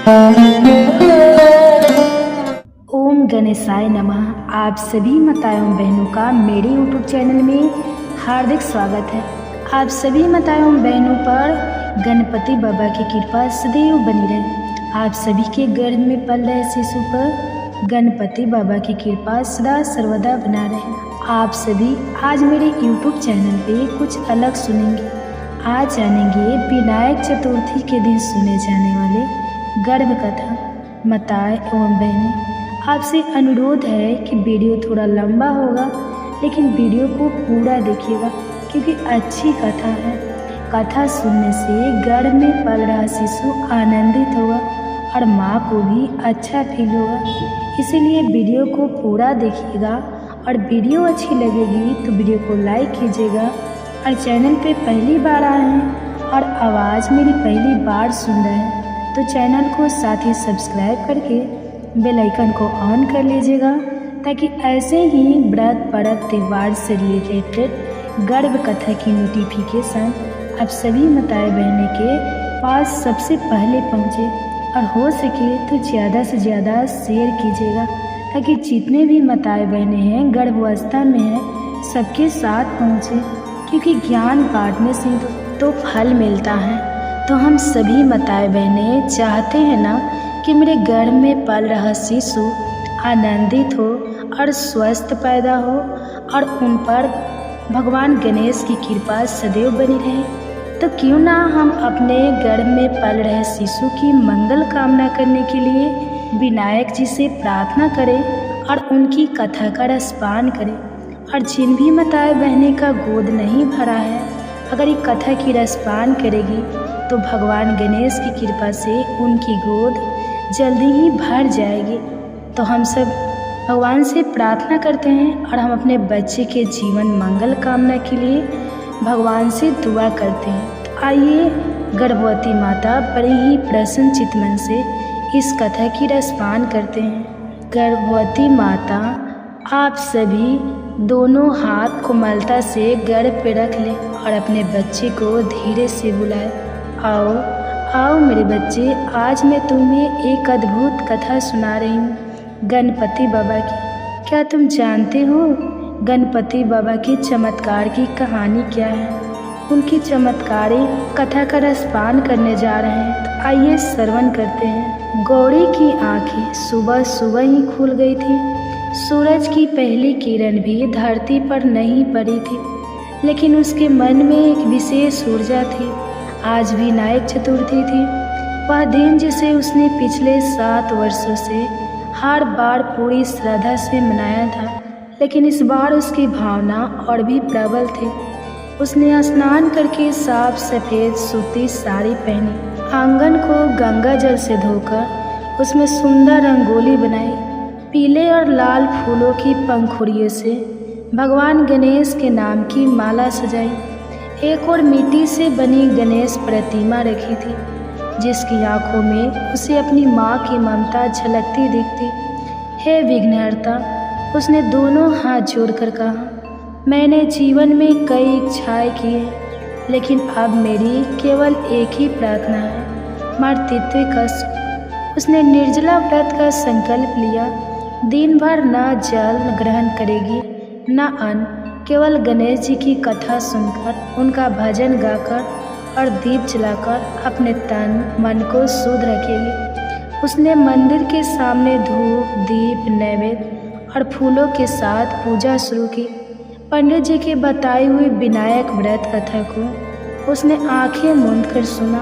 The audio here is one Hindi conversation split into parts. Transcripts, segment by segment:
ओम गणेशाय नमः। आप सभी माताओं बहनों का मेरे यूट्यूब चैनल में हार्दिक स्वागत है। आप सभी माताओं बहनों पर गणपति बाबा की कृपा सदैव बनी रहे। आप सभी के गर्भ में पल रहे शिशु पर गणपति बाबा की कृपा सदा सर्वदा बना रहे। आप सभी आज मेरे यूट्यूब चैनल पे कुछ अलग सुनेंगे। आज जानेंगे विनायक चतुर्थी के दिन सुने जाने वाले गर्भ कथा। माताएं एवं बहनें, आपसे अनुरोध है कि वीडियो थोड़ा लंबा होगा, लेकिन वीडियो को पूरा देखिएगा क्योंकि अच्छी कथा है। कथा सुनने से गर्भ में पल रहा शिशु आनंदित होगा और माँ को भी अच्छा फील होगा। इसीलिए वीडियो को पूरा देखिएगा और वीडियो अच्छी लगेगी तो वीडियो को लाइक कीजिएगा। और चैनल पे पहली बार आए हैं और आवाज़ मेरी पहली बार सुन रहे हैं तो चैनल को साथ ही सब्सक्राइब करके बेल आइकन को ऑन कर लीजिएगा, ताकि ऐसे ही व्रत पर्व त्यौहार से रिलेटेड गर्भ कथा की नोटिफिकेशन आप सभी माताएं बहनें के पास सबसे पहले पहुंचे। और हो सके तो ज़्यादा से ज़्यादा शेयर कीजिएगा, ताकि जितने भी माताएं बहनें हैं गर्भावस्था में हैं सबके साथ पहुंचे, क्योंकि ज्ञान बांटने से तो फल मिलता है। तो हम सभी माताएं बहनें चाहते हैं ना कि मेरे गर्भ में पल रहा शिशु आनंदित हो और स्वस्थ पैदा हो और उन पर भगवान गणेश की कृपा सदैव बनी रहे। तो क्यों ना हम अपने गर्भ में पल रहे शिशु की मंगल कामना करने के लिए विनायक जी से प्रार्थना करें और उनकी कथा का रसपान करें। और जिन भी माताएं बहनें का गोद नहीं भरा है, अगर ये कथा की रसपान करेगी तो भगवान गणेश की कृपा से उनकी गोद जल्दी ही भर जाएगी। तो हम सब भगवान से प्रार्थना करते हैं और हम अपने बच्चे के जीवन मंगल कामना के लिए भगवान से दुआ करते हैं। तो आइए गर्भवती माता बड़े ही प्रसन्न चित्त मन से इस कथा की रसपान करते हैं। गर्भवती माता, आप सभी दोनों हाथ कोमलता से गर्भ पे रख लें और अपने बच्चे को धीरे से बुलाएं। आओ आओ मेरे बच्चे, आज मैं तुम्हें एक अद्भुत कथा सुना रही हूँ गणपति बाबा की। क्या तुम जानते हो गणपति बाबा के चमत्कार की कहानी क्या है? उनकी चमत्कारी कथा का रसपान करने जा रहे हैं। तो आइए श्रवण करते हैं। गौरी की आंखें सुबह सुबह ही खुल गई थी। सूरज की पहली किरण भी धरती पर नहीं पड़ी थी, लेकिन उसके मन में एक विशेष ऊर्जा थी। आज विनायक चतुर्थी थी, वह दिन जिसे उसने पिछले 7 वर्षों से हर बार पूरी श्रद्धा से मनाया था, लेकिन इस बार उसकी भावना और भी प्रबल थी। उसने स्नान करके साफ सफ़ेद सूती साड़ी पहनी, आंगन को गंगा जल से धोकर उसमें सुंदर रंगोली बनाई। पीले और लाल फूलों की पंखुड़ियों से भगवान गणेश के नाम की माला सजाई। एक और मिट्टी से बनी गणेश प्रतिमा रखी थी, जिसकी आंखों में उसे अपनी माँ की ममता झलकती दिखती। हे विघ्नहर्ता, उसने दोनों हाथ जोड़कर कहा, मैंने जीवन में कई इच्छाएं की हैं, लेकिन अब मेरी केवल एक ही प्रार्थना है, मातृत्व कष्ट। उसने निर्जला व्रत का संकल्प लिया। दिन भर न जल ग्रहण करेगी न अन्न, केवल गणेश जी की कथा सुनकर, उनका भजन गाकर और दीप जलाकर अपने तन मन को शुद्ध रखेगी। उसने मंदिर के सामने धूप दीप नैवेद्य और फूलों के साथ पूजा शुरू की। पंडित जी के बताई हुई विनायक व्रत कथा को उसने आंखें मूंद कर सुना।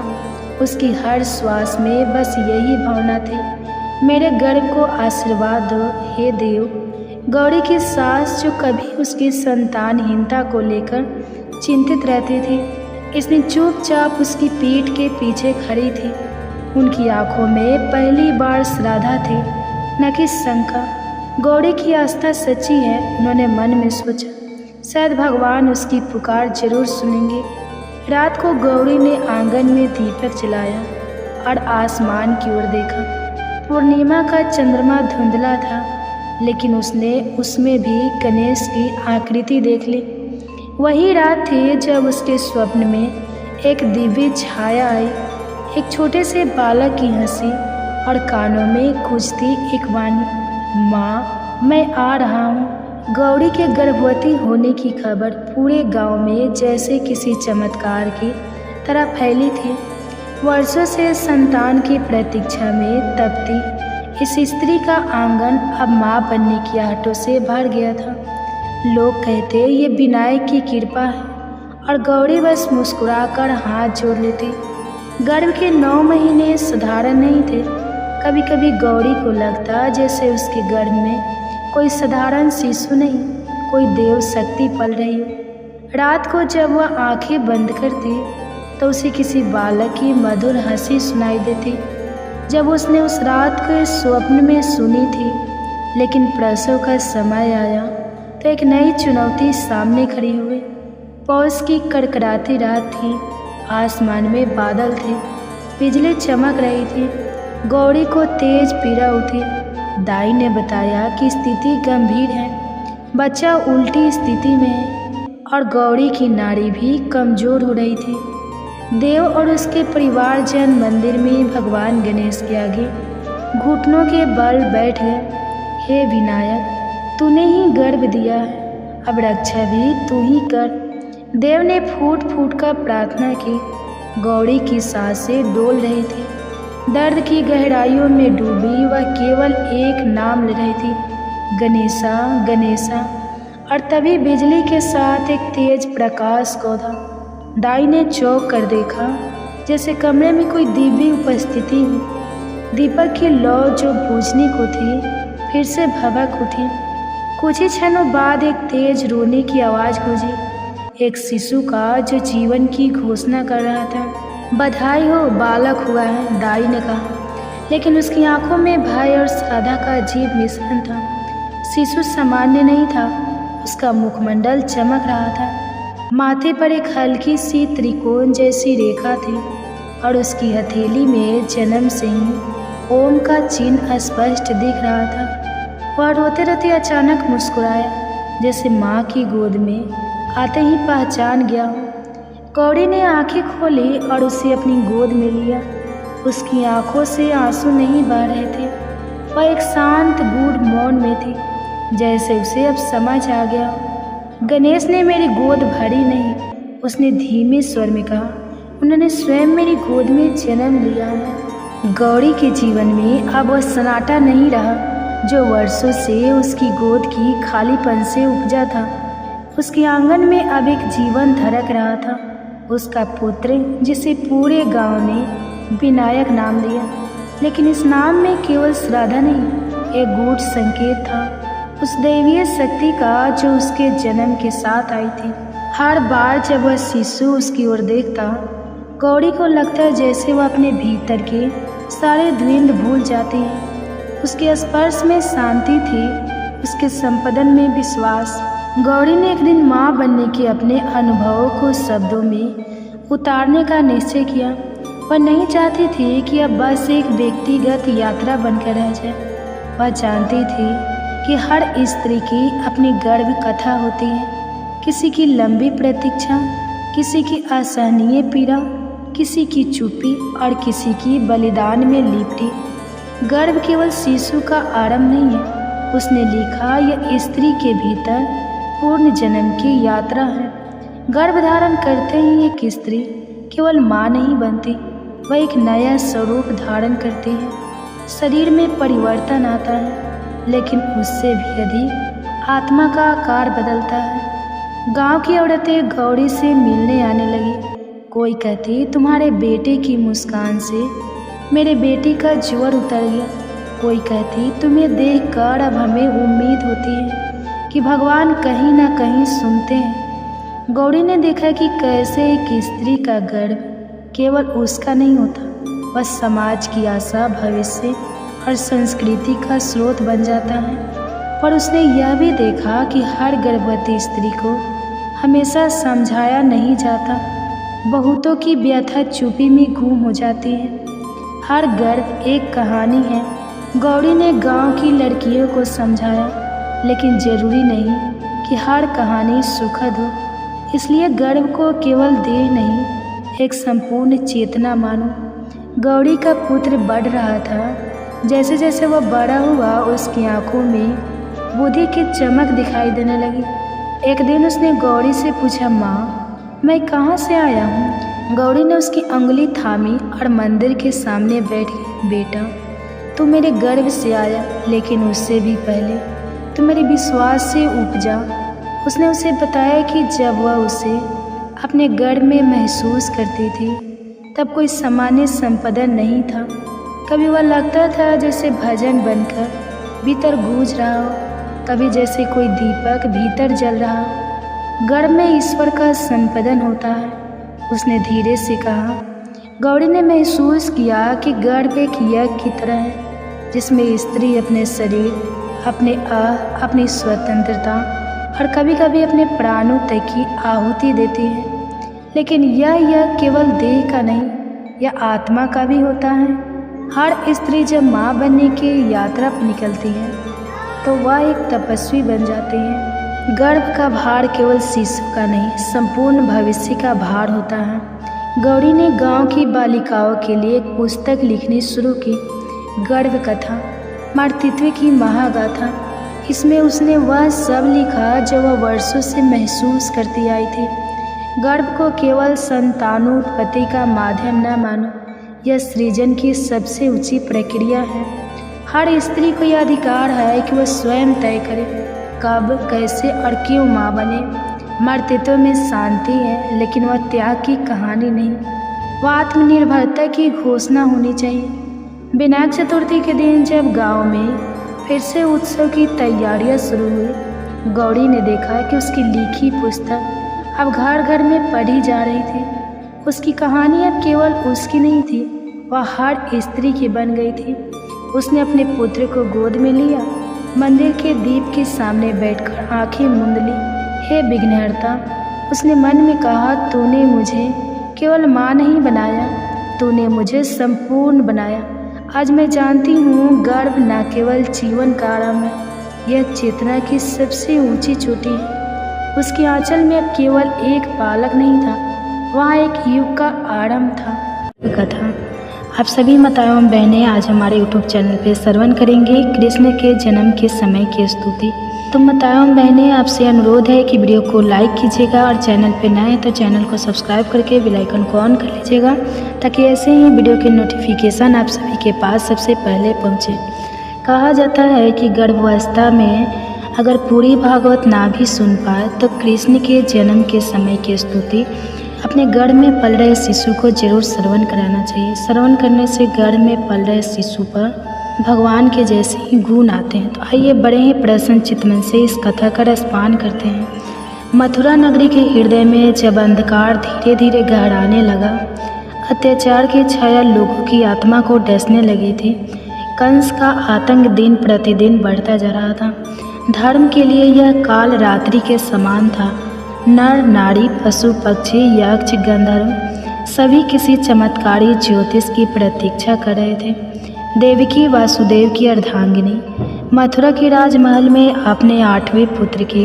उसकी हर श्वास में बस यही भावना थी, मेरे गर्भ को आशीर्वाद दो हे देव। गौरी की सास, जो कभी उसकी संतानहीनता को लेकर चिंतित रहती थी, इसने चुपचाप उसकी पीठ के पीछे खड़ी थी। उनकी आंखों में पहली बार श्रद्धा थी, न कि शंका। गौरी की आस्था सच्ची है, उन्होंने मन में सोचा। शायद भगवान उसकी पुकार जरूर सुनेंगे। रात को गौरी ने आंगन में दीपक जलाया और आसमान की ओर देखा। पूर्णिमा का चंद्रमा धुंधला था, लेकिन उसने उसमें भी गणेश की आकृति देख ली। वही रात थी जब उसके स्वप्न में एक दिव्य छाया आई। एक छोटे से बालक की हंसी और कानों में गूंजती एक वाणी, माँ मैं आ रहा हूँ। गौरी के गर्भवती होने की खबर पूरे गांव में जैसे किसी चमत्कार की तरह फैली थी। वर्षों से संतान की प्रतीक्षा में तपती इस स्त्री का आंगन अब माँ बनने की आहटों से भर गया था। लोग कहते ये विनायक की कृपा है, और गौरी बस मुस्कुराकर हाथ जोड़ लेती। गर्भ के 9 महीने साधारण नहीं थे। कभी कभी गौरी को लगता जैसे उसके गर्भ में कोई साधारण शिशु नहीं, कोई देव शक्ति पल रही हो। रात को जब वह आंखें बंद करती तो उसे किसी बालक की मधुर हंसी सुनाई देती, जब उसने उस रात को स्वप्न में सुनी थी। लेकिन प्रसव का समय आया तो एक नई चुनौती सामने खड़ी हुई। पौष की कड़कड़ाती रात थी, आसमान में बादल थे, बिजली चमक रही थी। गौरी को तेज पीड़ा उठी। दाई ने बताया कि स्थिति गंभीर है, बच्चा उल्टी स्थिति में है और गौरी की नाड़ी भी कमजोर हो रही थी। देव और उसके परिवारजन मंदिर में भगवान गणेश के आगे घुटनों के बल बैठ गए। हे विनायक, तूने ही गर्भ दिया है, अब रक्षा भी तू ही कर। देव ने फूट फूट कर प्रार्थना की। गौरी की सांसें डोल रही थी, दर्द की गहराइयों में डूबी वह केवल एक नाम ले रही थी, गणेशा गणेशा। और तभी बिजली के साथ एक तेज प्रकाश कौधा। दाई ने चौंक कर देखा, जैसे कमरे में कोई दिव्य उपस्थिति हो। दीपक की लौ जो बुझने को थी फिर से भभक उठी। कुछ ही क्षणों बाद एक तेज रोने की आवाज़ गूंजी, एक शिशु का जो जीवन की घोषणा कर रहा था। बधाई हो, बालक हुआ है, दाई ने कहा, लेकिन उसकी आंखों में भय और श्रद्धा का अजीब मिश्रण था। शिशु सामान्य नहीं था, उसका मुखमंडल चमक रहा था, माथे पर एक हल्की सी त्रिकोण जैसी रेखा थी और उसकी हथेली में जन्म से ही ओम का चिन्ह स्पष्ट दिख रहा था। वह रोते रोते अचानक मुस्कुराया, जैसे माँ की गोद में आते ही पहचान गया हो। गौरी ने आंखें खोली और उसे अपनी गोद में लिया। उसकी आंखों से आंसू नहीं बह रहे थे, वह एक शांत गूढ़ मौन में थी, जैसे उसे अब समझ आ गया हो। गणेश ने मेरी गोद भरी नहीं, उसने धीमे स्वर में कहा, उन्होंने स्वयं मेरी गोद में जन्म लिया है। गौरी के जीवन में अब वह सन्नाटा नहीं रहा जो वर्षों से उसकी गोद की खालीपन से उपजा था। उसके आंगन में अब एक जीवन धड़क रहा था, उसका पुत्र, जिसे पूरे गांव ने विनायक नाम दिया। लेकिन इस नाम में केवल श्रद्धा नहीं, एक गूढ़ संकेत था उस दैवीय शक्ति का जो उसके जन्म के साथ आई थी। हर बार जब वह शिशु उसकी ओर देखता, गौरी को लगता जैसे वह अपने भीतर के सारे द्वंद्व भूल जाती है। उसके स्पर्श में शांति थी, उसके संपदन में विश्वास। गौरी ने एक दिन माँ बनने के अपने अनुभवों को शब्दों में उतारने का निश्चय किया। वह नहीं चाहती थी कि अब बस एक व्यक्तिगत यात्रा बनकर रह जाए। वह जानती थी कि हर स्त्री की अपनी गर्भ कथा होती है, किसी की लंबी प्रतीक्षा, किसी की असहनीय पीड़ा, किसी की चुप्पी और किसी की बलिदान में लिपटी। गर्भ केवल शिशु का आरंभ नहीं है, उसने लिखा, यह स्त्री के भीतर पूर्ण जन्म की यात्रा है। गर्भधारण करते ही एक स्त्री केवल माँ नहीं बनती, वह एक नया स्वरूप धारण करती है। शरीर में परिवर्तन आता है, लेकिन उससे भी अधिक आत्मा का आकार बदलता है। गांव की औरतें गौरी से मिलने आने लगी। कोई कहती, तुम्हारे बेटे की मुस्कान से मेरे बेटी का ज्वर उतर गया। कोई कहती, तुम्हें देखकर अब हमें उम्मीद होती है कि भगवान कहीं ना कहीं सुनते हैं। गौरी ने देखा कि कैसे एक स्त्री का गर्भ केवल उसका नहीं होता, वह समाज की आशा, भविष्य और संस्कृति का स्रोत बन जाता है। पर उसने यह भी देखा कि हर गर्भवती स्त्री को हमेशा समझाया नहीं जाता। बहुतों की व्यथा चुप्पी में गुम हो जाती है। हर गर्भ एक कहानी है। गौरी ने गांव की लड़कियों को समझाया, लेकिन जरूरी नहीं कि हर कहानी सुखद हो। इसलिए गर्भ को केवल देह नहीं, एक संपूर्ण चेतना मानो। गौरी का पुत्र बढ़ रहा था, जैसे जैसे वह बड़ा हुआ उसकी आंखों में बुद्धि की चमक दिखाई देने लगी। एक दिन उसने गौरी से पूछा, माँ मैं कहाँ से आया हूँ? गौरी ने उसकी उंगली थामी और मंदिर के सामने बैठ गई। बेटा तू मेरे गर्भ से आया, लेकिन उससे भी पहले तू मेरे विश्वास से उपजा। उसने उसे बताया कि जब वह उसे अपने गर्भ में महसूस करती थी तब कोई सामान्य संपदा नहीं था। कभी वह लगता था जैसे भजन बनकर भीतर गूंज रहा हो, कभी जैसे कोई दीपक भीतर जल रहा हो। गर्भ में ईश्वर का संपदन होता है, उसने धीरे से कहा। गौरी ने महसूस किया कि गर्भ एक यज्ञ की तरह है जिसमें स्त्री अपने शरीर, अपने अपनी स्वतंत्रता और कभी कभी अपने प्राणों तक की आहुति देती है। लेकिन यह केवल देह का नहीं, यह आत्मा का भी होता है। हर स्त्री जब माँ बनने की यात्रा पर निकलती है तो वह एक तपस्वी बन जाती है। गर्भ का भार केवल शिशु का नहीं, संपूर्ण भविष्य का भार होता है। गौरी ने गांव की बालिकाओं के लिए एक पुस्तक लिखनी शुरू की, गर्भ कथा, मातृत्व की महागाथा। इसमें उसने वह सब लिखा जो वह वर्षों से महसूस करती आई थी। गर्भ को केवल संतानोत्पत्ति का माध्यम न मानो, यह सृजन की सबसे ऊंची प्रक्रिया है। हर स्त्री को यह अधिकार है कि वह स्वयं तय करे कब, कैसे और क्यों माँ बने। मातृत्व में शांति है, लेकिन वह त्याग की कहानी नहीं, वह आत्मनिर्भरता की घोषणा होनी चाहिए। विनायक चतुर्थी के दिन जब गांव में फिर से उत्सव की तैयारियां शुरू हुई, गौरी ने देखा कि उसकी लिखी पुस्तक अब घर घर में पढ़ी जा रही थी। उसकी कहानी अब केवल उसकी नहीं थी, वह हर स्त्री की बन गई थी। उसने अपने पुत्र को गोद में लिया, मंदिर के दीप के सामने बैठकर आंखें मूंद ली। हे विघ्नहर्ता, उसने मन में कहा, तूने मुझे केवल माँ नहीं बनाया, तूने मुझे संपूर्ण बनाया। आज मैं जानती हूँ गर्भ न केवल जीवन का आरंभ है, यह चेतना की सबसे ऊंची चोटी है। उसके आंचल में अब केवल एक बालक नहीं था, वहाँ एक युग का आरंभ था। कथा आप सभी माताएं एवं बहनें आज हमारे YouTube चैनल पे श्रवण करेंगे कृष्ण के जन्म के समय की स्तुति। तो माताएं एवं बहनें आपसे अनुरोध है कि वीडियो को लाइक कीजिएगा और चैनल पे नए हैं तो चैनल को सब्सक्राइब करके बेल आइकन को ऑन कर लीजिएगा, ताकि ऐसे ही वीडियो के नोटिफिकेशन आप सभी के पास सबसे पहले पहुँचे। कहा जाता है कि गर्भावस्था में अगर पूरी भागवत ना भी सुन पाए तो कृष्ण के जन्म के समय की स्तुति अपने गर्भ में पल रहे शिशु को जरूर श्रवण कराना चाहिए। श्रवण करने से गर्भ में पल रहे शिशु पर भगवान के जैसे ही गुण आते हैं। तो आइए बड़े ही प्रसन्न चित्तमन से इस कथा का रसपान करते हैं। मथुरा नगरी के हृदय में जब अंधकार धीरे धीरे गहराने लगा, अत्याचार की छाया लोगों की आत्मा को डसने लगी थी। कंस का आतंक दिन प्रतिदिन बढ़ता जा रहा था। धर्म के लिए यह काल रात्रि के समान था। नर नारी, पशु पक्षी, यक्ष गंधर्व सभी किसी चमत्कारी ज्योतिष की प्रतीक्षा कर रहे थे। देवकी वासुदेव की अर्धांगिनी मथुरा के राजमहल में अपने 8वें पुत्र की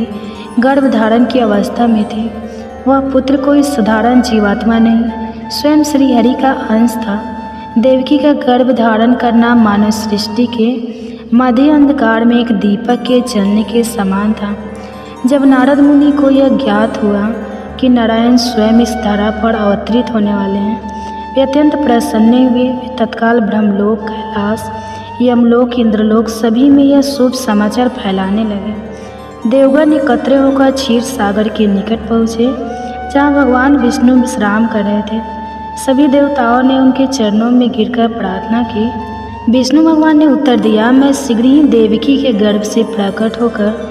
गर्भधारण की अवस्था में थी। वह पुत्र कोई साधारण जीवात्मा नहीं, स्वयं श्रीहरि का अंश था। देवकी का गर्भधारण करना मानव सृष्टि के मध्य अंधकार में एक दीपक के जलने के समान था। जब नारद मुनि को यह ज्ञात हुआ कि नारायण स्वयं इस धरा पर अवतरित होने वाले हैं, वे अत्यंत प्रसन्न हुए। वे तत्काल ब्रह्मलोक, कैलाश, यमलोक, इंद्रलोक सभी में यह शुभ समाचार फैलाने लगे। देवगण एकत्र होकर क्षीर सागर के निकट पहुँचे, जहाँ भगवान विष्णु विश्राम कर रहे थे। सभी देवताओं ने उनके चरणों में गिरकर प्रार्थना की। विष्णु भगवान ने उत्तर दिया, मैं शीघ्र ही देवकी के गर्भ से प्रकट होकर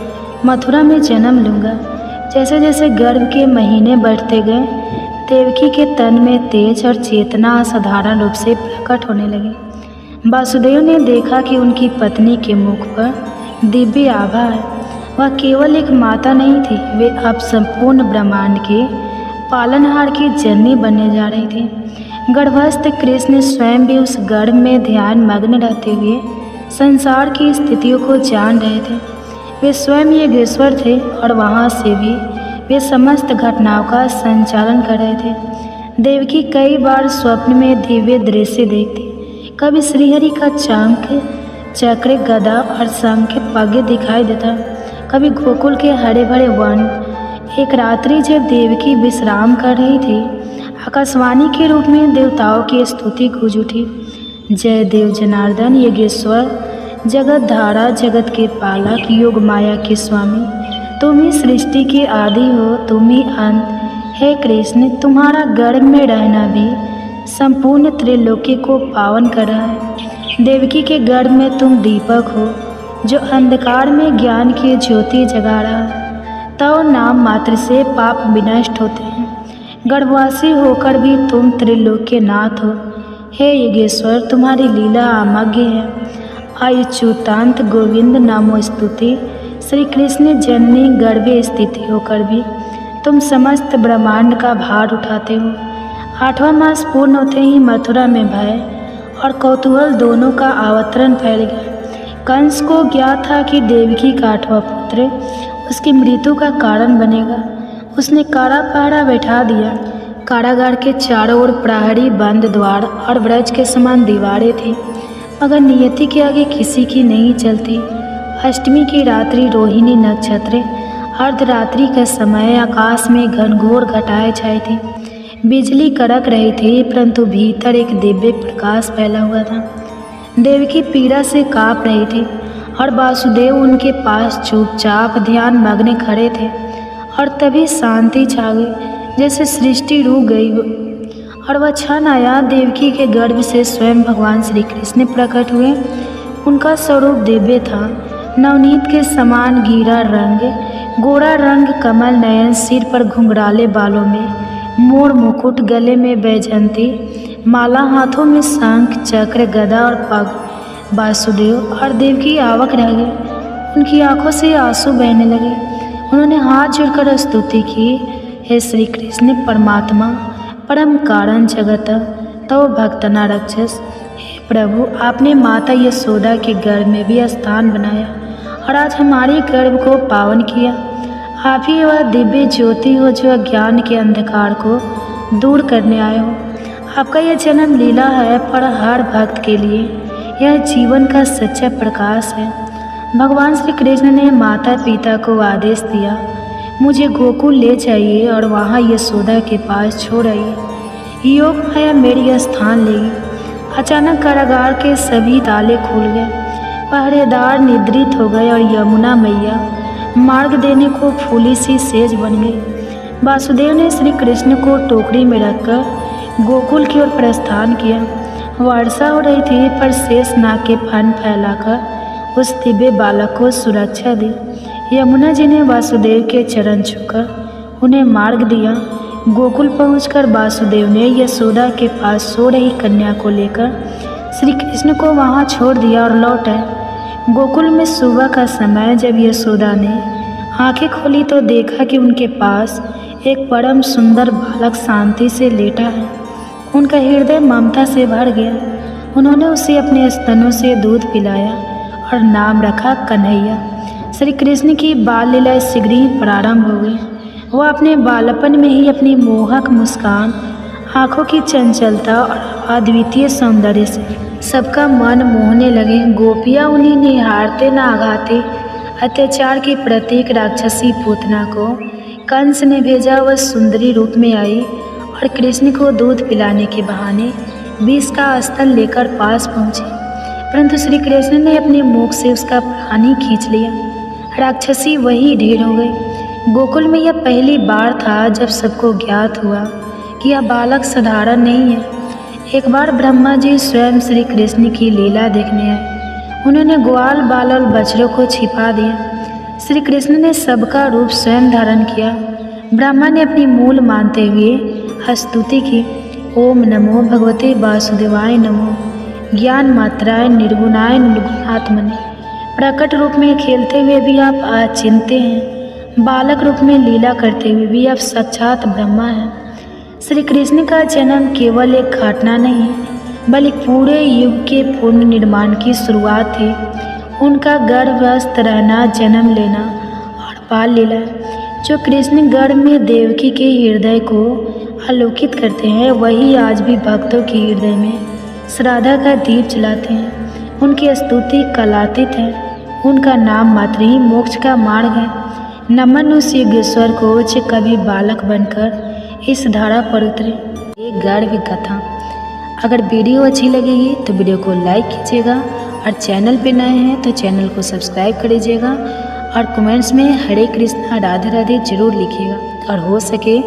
मथुरा में जन्म लूँगा। जैसे जैसे गर्भ के महीने बढ़ते गए, देवकी के तन में तेज और चेतना असाधारण रूप से प्रकट होने लगी। वासुदेव ने देखा कि उनकी पत्नी के मुख पर दिव्य आभा है। वह केवल एक माता नहीं थी, वे अब संपूर्ण ब्रह्मांड के पालनहार की जननी बनने जा रही थी। गर्भस्थ कृष्ण स्वयं भी उस गर्भ में ध्यान मग्न रहते हुए संसार की स्थितियों को जान रहे थे। वे स्वयं योगेश्वर थे और वहाँ से भी वे समस्त घटनाओं का संचालन कर रहे थे। देवकी कई बार स्वप्न में दिव्य दृश्य देखती, कभी श्रीहरि का चंक, चक्र, गदा और शंख के पगे दिखाई देता। कभी गोकुल के हरे भरे वन। एक रात्रि जब देवकी विश्राम कर रही थी, आकाशवाणी के रूप में देवताओं की स्तुति गूंज उठी। जय देव जनार्दन, यज्ञेश्वर, जगत धारा, जगत के पालक, योग माया के स्वामी, तुम ही सृष्टि के आदि हो, तुम ही अंत। हे कृष्ण, तुम्हारा गर्भ में रहना भी संपूर्ण त्रिलोकी को पावन कर रहा है। देवकी के गर्भ में तुम दीपक हो, जो अंधकार में ज्ञान की ज्योति जगा रहा है। तो नाम मात्र से पाप विनष्ट होते हैं। गर्भवासी होकर भी तुम त्रिलोक के नाथ हो। हे यज्ञेश्वर, तुम्हारी लीला अमग्य है। अच्युतांत गोविंद नामो स्तुति। श्री कृष्ण जननी गर्भे स्थिति होकर भी तुम समस्त ब्रह्मांड का भार उठाते हो। 8वां मास पूर्ण होते ही मथुरा में भय और कौतूहल दोनों का अवतरण फैल गया। कंस को ज्ञात था कि देवकी का 8वां पुत्र उसकी मृत्यु का कारण बनेगा। उसने कारा पहरा बैठा दिया। कारागार के चारों ओर प्रहरी, बंद द्वार और ब्रज के समान दीवारें थी, मगर नियति के आगे किसी की नहीं चलती। अष्टमी की रात्रि, रोहिणी नक्षत्र, अर्धरात्रि का समय, आकाश में घनघोर घटाएं छाई थी। बिजली कड़क रही थी, परंतु भीतर एक दिव्य प्रकाश फैला हुआ था। देवकी पीड़ा से काँप रही थी और वासुदेव उनके पास चुपचाप ध्यान मग्न खड़े थे। और तभी शांति छा गई, जैसे सृष्टि रुक गई हो। और वह क्षण आया, देवकी के गर्भ से स्वयं भगवान श्री कृष्ण प्रकट हुए। उनका स्वरूप दिव्य था, नवनीत के समान गीरा रंग, गोरा रंग, कमल नयन, सिर पर घुंघराले बालों में मोर मुकुट, गले में वैजयंती माला, हाथों में शंख, चक्र, गदा और पग। वासुदेव और देवकी आवक रह गए। उनकी आंखों से आंसू बहने लगे। उन्होंने हाथ जोड़कर स्तुति की, हे श्री कृष्ण परमात्मा, परम कारण जगत, तो भक्तना रक्षस। हे प्रभु, आपने माता यशोदा के गर्भ में भी स्थान बनाया और आज हमारे गर्भ को पावन किया। आप ही वह दिव्य ज्योति हो जो अज्ञान के अंधकार को दूर करने आए हो। आपका यह जन्म लीला है, पर हर भक्त के लिए यह जीवन का सच्चा प्रकाश है। भगवान श्री कृष्ण ने माता पिता को आदेश दिया, मुझे गोकुल ले जाइए और वहाँ यशोदा के पास छोड़ आइए। योग माया मेरी स्थान लेगी। अचानक कारागार के सभी ताले खुल गए। पहरेदार निद्रित हो गए और यमुना मैया मार्ग देने को फूली सी सेज बन गई। वासुदेव ने श्री कृष्ण को टोकरी में रखकर गोकुल की ओर प्रस्थान किया। वर्षा हो रही थी, पर शेष नाग के फन फैलाकर उस दिव्य बालक को सुरक्षा दी। यमुना जी ने वासुदेव के चरण छूकर उन्हें मार्ग दिया। गोकुल पहुंचकर वासुदेव ने यशोदा के पास सो रही कन्या को लेकर श्री कृष्ण को वहां छोड़ दिया और लौट आए। गोकुल में सुबह का समय जब यशोदा ने आंखें खोली तो देखा कि उनके पास एक परम सुंदर बालक शांति से लेटा है। उनका हृदय ममता से भर गया। उन्होंने उसे अपने स्तनों से दूध पिलाया और नाम रखा कन्हैया। श्री कृष्ण की बाल लीला शीघ्र ही प्रारंभ हो गई। वह अपने बालपन में ही अपनी मोहक मुस्कान, आँखों की चंचलता और अद्वितीय सौंदर्य से सबका मन मोहने लगे। गोपियाँ उन्हें निहारते न आगाते। अत्याचार की प्रतीक राक्षसी पूतना को कंस ने भेजा। वह सुंदरी रूप में आई और कृष्ण को दूध पिलाने के बहाने विष का स्थल लेकर पास पहुँची, परंतु श्री कृष्ण ने अपने मुख से उसका प्राण ही खींच लिया। राक्षसी वही ढेर हो गई। गोकुल में यह पहली बार था जब सबको ज्ञात हुआ कि यह बालक साधारण नहीं है। एक बार ब्रह्मा जी स्वयं श्री कृष्ण की लीला देखने आए। उन्होंने ग्वाल, बाल और बछड़ों को छिपा दिया। श्री कृष्ण ने सबका रूप स्वयं धारण किया। ब्रह्मा ने अपनी मूल मानते हुए स्तुति की, ओम नमो भगवते वासुदेवाय नमो, ज्ञान मात्राय निर्गुणाय निर्गुणात्मने। प्रकट रूप में खेलते हुए भी आप अचिंत्य हैं, बालक रूप में लीला करते हुए भी आप साक्षात ब्रह्मा हैं। श्री कृष्ण का जन्म केवल एक घटना नहीं, बल्कि पूरे युग के पूर्ण निर्माण की शुरुआत थी। उनका गर्भस्थ रहना, जन्म लेना और बाल लीला जो कृष्ण गर्भ में देवकी के हृदय को आलोकित करते हैं, वही आज भी भक्तों के हृदय में श्रद्धा का दीप जलाते हैं। उनकी स्तुति कलातीत है। उनका नाम मात्र ही मोक्ष का मार्ग है। नमन उस योगेश्वर को जो कभी बालक बनकर इस धारा पर उतरे। एक गर्भ कथा। अगर वीडियो अच्छी लगेगी तो वीडियो को लाइक कीजिएगा और चैनल पे नए हैं तो चैनल को सब्सक्राइब कर लीजिएगा और कमेंट्स में हरे कृष्णा राधे राधे जरूर लिखिएगा और हो सके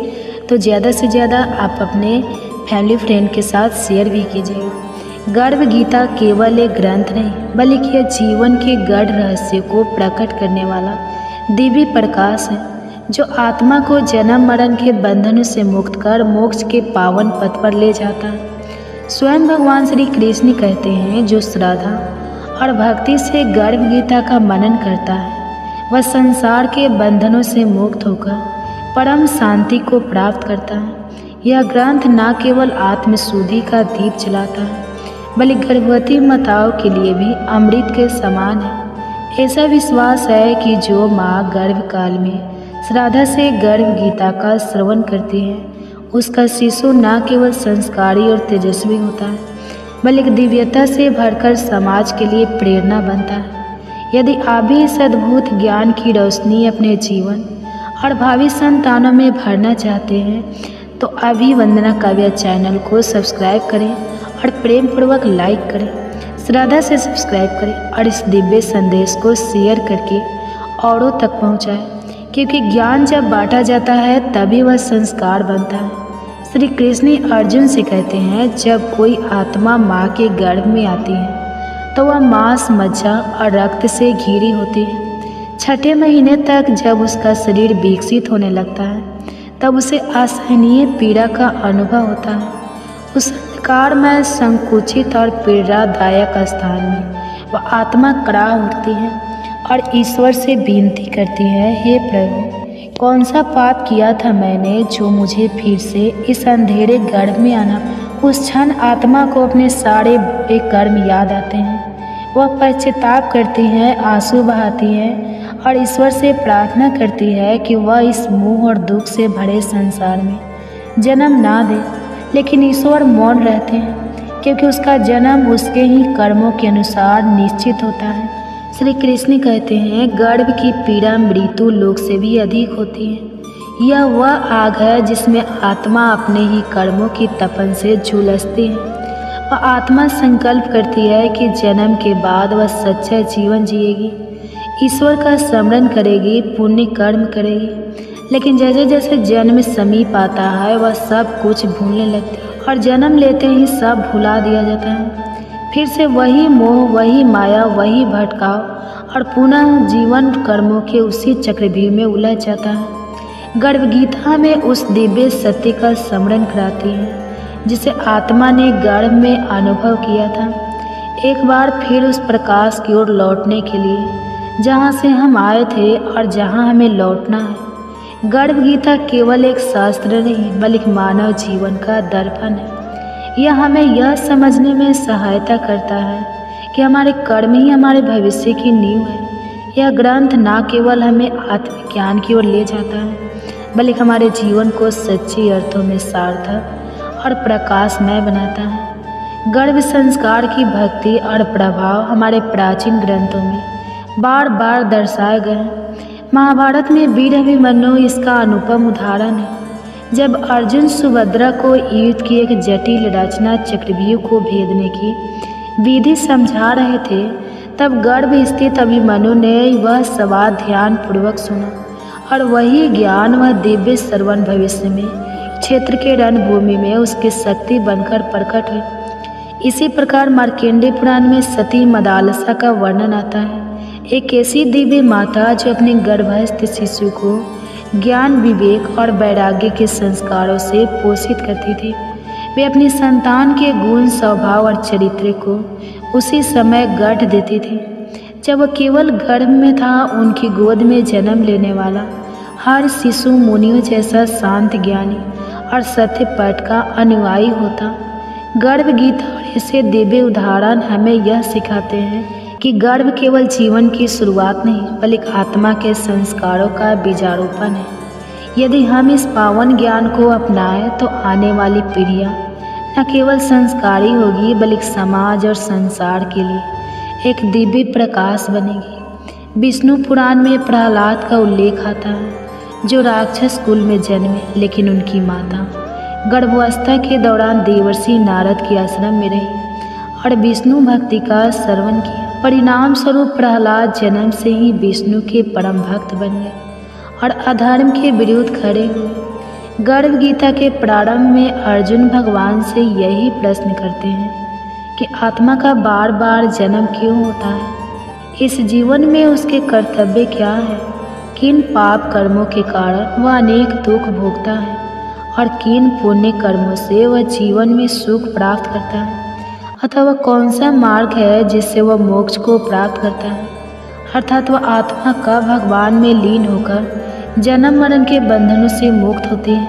तो ज़्यादा से ज़्यादा आप अपने फैमिली फ्रेंड के साथ शेयर भी कीजिएगा। गर्भ गीता केवल एक ग्रंथ नहीं बल्कि यह जीवन के गढ़ रहस्य को प्रकट करने वाला दिव्य प्रकाश है जो आत्मा को जन्म मरण के बंधनों से मुक्त कर मोक्ष के पावन पथ पर ले जाता है। स्वयं भगवान श्री कृष्ण कहते हैं जो श्रद्धा और भक्ति से गर्भ गीता का मनन करता है वह संसार के बंधनों से मुक्त होकर परम शांति को प्राप्त करता है। यह ग्रंथ न केवल आत्मशुद्धि का दीप जलाता है बल्कि गर्भवती माताओं के लिए भी अमृत के समान है। ऐसा विश्वास है कि जो माँ गर्भकाल में श्रद्धा से गर्भ गीता का श्रवण करती है उसका शिशु न केवल संस्कारी और तेजस्वी होता है बल्कि दिव्यता से भरकर समाज के लिए प्रेरणा बनता है। यदि आप भी इस अद्भुत ज्ञान की रोशनी अपने जीवन और भावी संतानों में भरना चाहते हैं तो अभी वंदना काव्या चैनल को सब्सक्राइब करें और प्रेम पूर्वक लाइक करें, श्रद्धा से सब्सक्राइब करें और इस दिव्य संदेश को शेयर करके औरों तक पहुंचाएं, क्योंकि ज्ञान जब बांटा जाता है तभी वह संस्कार बनता है। श्री कृष्ण अर्जुन से कहते हैं जब कोई आत्मा माँ के गर्भ में आती है तो वह मांस मज्जा और रक्त से घिरी होती है। छठे महीने तक जब उसका शरीर विकसित होने लगता है तब उसे असहनीय पीड़ा का अनुभव होता है। उस अंधकार में संकुचित और पीड़ादायक स्थान में वह आत्मा कड़ा उठती है और ईश्वर से विनती करती है, हे प्रभु, कौन सा पाप किया था मैंने जो मुझे फिर से इस अंधेरे गर्भ में आना। उस क्षण आत्मा को अपने सारे बुरे कर्म याद आते हैं। वह पश्चाताप करती है, आंसू बहाती है और ईश्वर से प्रार्थना करती है कि वह इस मोह और दुख से भरे संसार में जन्म ना दे। लेकिन ईश्वर मौन रहते हैं क्योंकि उसका जन्म उसके ही कर्मों के अनुसार निश्चित होता है। श्री कृष्ण कहते हैं गर्भ की पीड़ा मृत्यु लोक से भी अधिक होती है। यह वह आग है जिसमें आत्मा अपने ही कर्मों की तपन से झुलसती है। वह आत्मा संकल्प करती है कि जन्म के बाद वह सच्चा जीवन जिएगी, ईश्वर का स्मरण करेगी, पुण्य कर्म करेगी। लेकिन जैसे जैसे जन्म समीप आता है वह सब कुछ भूलने लगती है और जन्म लेते ही सब भुला दिया जाता है। फिर से वही मोह, वही माया, वही भटकाव और पुनः जीवन कर्मों के उसी चक्रव्यूह में उलझ जाता है। गर्भ गीता में उस दिव्य सत्य का स्मरण कराती है जिसे आत्मा ने गर्भ में अनुभव किया था। एक बार फिर उस प्रकाश की ओर लौटने के लिए जहाँ से हम आए थे और जहाँ हमें लौटना है। गर्भ गीता केवल एक शास्त्र नहीं बल्कि मानव जीवन का दर्पण है। यह हमें यह समझने में सहायता करता है कि हमारे कर्म ही हमारे भविष्य की नींव है। यह ग्रंथ न केवल हमें आत्मज्ञान की ओर ले जाता है बल्कि हमारे जीवन को सच्चे अर्थों में सार्थक और प्रकाशमय बनाता है। गर्भ संस्कार की भक्ति और प्रभाव हमारे प्राचीन ग्रंथों में बार बार दर्शाए गए हैं। महाभारत में वीर अभिमन्यु इसका अनुपम उदाहरण है। जब अर्जुन सुभद्रा को युद्ध की एक जटिल रचना चक्रव्यूह को भेदने की विधि समझा रहे थे तब गर्भ स्थित अभिमन्यु ने वह सवाल ध्यान पूर्वक सुना और वही ज्ञान वह दिव्य श्रवण भविष्य में क्षेत्र के रणभूमि में उसकी शक्ति बनकर प्रकट हुई। इसी प्रकार मार्कंडेय पुराण में सती मदालसा का वर्णन आता है। एक ऐसी दिव्य माता जो अपने गर्भस्थ शिशु को ज्ञान, विवेक और वैराग्य के संस्कारों से पोषित करती थी। वे अपनी संतान के गुण, स्वभाव और चरित्र को उसी समय गढ़ देती थी जब वह केवल गर्भ में था। उनकी गोद में जन्म लेने वाला हर शिशु मुनियों जैसा शांत, ज्ञानी और सत्य पाठ का अनुयायी होता। गर्भ गीता और ऐसे दिव्य उदाहरण हमें यह सिखाते हैं कि गर्भ केवल जीवन की शुरुआत नहीं बल्कि आत्मा के संस्कारों का बीजारोपण है। यदि हम इस पावन ज्ञान को अपनाएं तो आने वाली पीढ़ियां न केवल संस्कारी होगी बल्कि समाज और संसार के लिए एक दिव्य प्रकाश बनेगी। विष्णु पुराण में प्रहलाद का उल्लेख आता है, जो राक्षस कुल में जन्मे, लेकिन उनकी माता गर्भावस्था के दौरान देवर्षि नारद के आश्रम में रही और विष्णु भक्ति का श्रवण किया। परिणाम स्वरूप प्रहलाद जन्म से ही विष्णु के परम भक्त बन गए और अधर्म के विरुद्ध खड़े हुए। गर्भ गीता के प्रारंभ में अर्जुन भगवान से यही प्रश्न करते हैं कि आत्मा का बार बार जन्म क्यों होता है, इस जीवन में उसके कर्तव्य क्या है, किन पाप कर्मों के कारण वह अनेक दुख भोगता है और किन पुण्य कर्मों से वह जीवन में सुख प्राप्त करता है, अथवा कौन सा मार्ग है जिससे वह मोक्ष को प्राप्त करता है। अर्थात वह आत्मा का भगवान में लीन होकर जन्म मरण के बंधनों से मुक्त होती है।